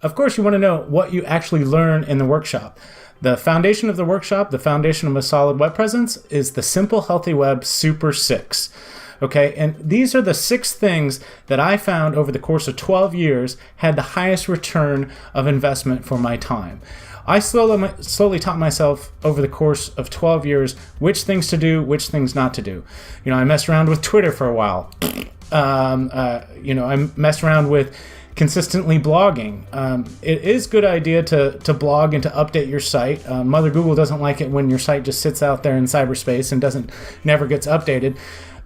Of course, you want to know what you actually learn in the workshop. The foundation of the workshop, the foundation of a solid web presence, is the Simple Healthy Web Super 6. Okay, and these are the 6 things that I found over the course of 12 years had the highest return of investment for my time. I slowly taught myself over the course of 12 years which things to do, which things not to do. I messed around with Twitter for a while. I messed around with consistently blogging. It is a good idea to blog and to update your site. Mother Google doesn't like it when your site just sits out there in cyberspace and never gets updated.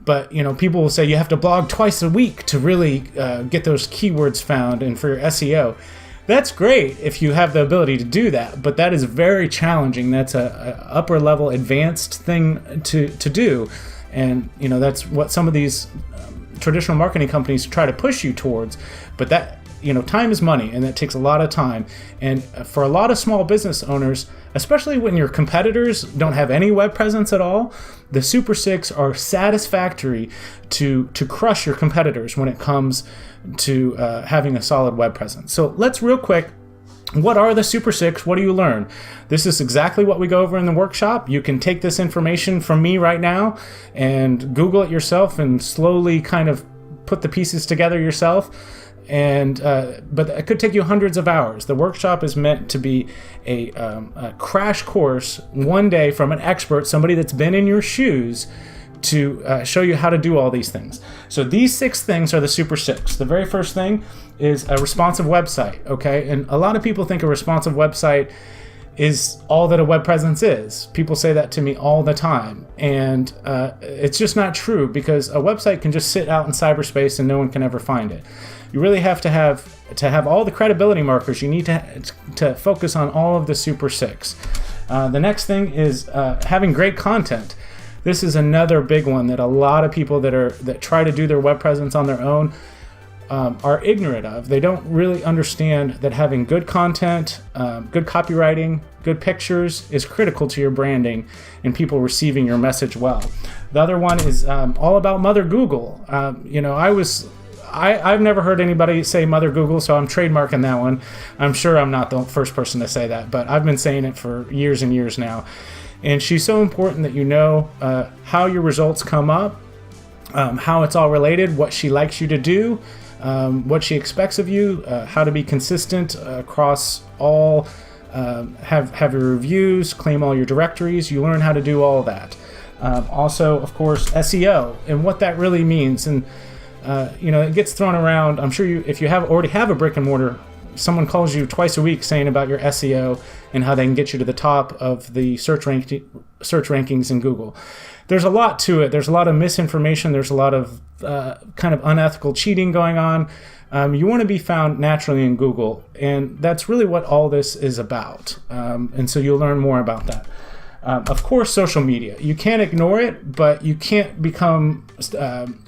But people will say you have to blog twice a week to really get those keywords found and for your SEO. That's great if you have the ability to do that, but that is very challenging. That's a upper level advanced thing to do, and that's what some of these traditional marketing companies try to push you towards. But that time is money, and that takes a lot of time. And for a lot of small business owners, especially when your competitors don't have any web presence at all, the Super 6 are satisfactory to crush your competitors when it comes to having a solid web presence. So let's real quick, what are the Super 6? What do you learn? This is exactly what we go over in the workshop. You can take this information from me right now and Google it yourself and slowly kind of put the pieces together yourself. But it could take you hundreds of hours. The workshop is meant to be a crash course one day from an expert, somebody that's been in your shoes, to show you how to do all these things. So these 6 things are the Super 6. The very first thing is a responsive website, okay? And a lot of people think a responsive website is all that a web presence is. People say that to me all the time. And it's just not true, because a website can just sit out in cyberspace and no one can ever find it. You really have to have all the credibility markers. You need to focus on all of the Super 6. The next thing is having great content. This is another big one that a lot of people that try to do their web presence on their own are ignorant of. They don't really understand that having good content, good copywriting, good pictures is critical to your branding and people receiving your message well. The other one is all about Mother Google. I've never heard anybody say Mother Google, so I'm trademarking that one. I'm sure I'm not the first person to say that, but I've been saying it for years and years now. And she's so important that you know how your results come up, how it's all related, what she likes you to do, what she expects of you, how to be consistent across all, have your reviews, claim all your directories. You learn how to do all that. Also, of course, SEO and what that really means. And it gets thrown around. I'm sure if you already have a brick and mortar, someone calls you twice a week saying about your SEO and how they can get you to the top of the search rankings in Google. There's a lot to it. There's a lot of misinformation. There's a lot of kind of unethical cheating going on. You want to be found naturally in Google, and that's really what all this is about. And so you'll learn more about that. Of course, social media. You can't ignore it, but you can't become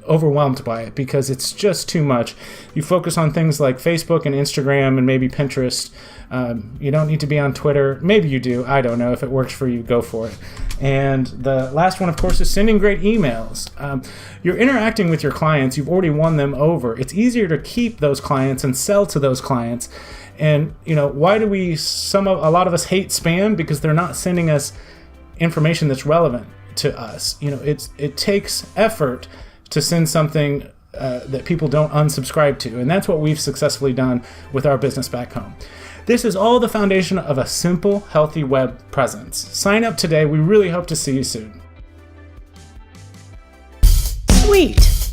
overwhelmed by it because it's just too much. You focus on things like Facebook and Instagram and maybe Pinterest. You don't need to be on Twitter. Maybe you do. I don't know. If it works for you, go for it. And the last one, of course, is sending great emails. You're interacting with your clients. You've already won them over. It's easier to keep those clients and sell to those clients. And, why do a lot of us hate spam? Because they're not sending us information that's relevant to us. It takes effort to send something that people don't unsubscribe to, and that's what we've successfully done with our business back home. This is all the foundation of a simple, healthy web presence. Sign up today. We really hope to see you soon. Sweet.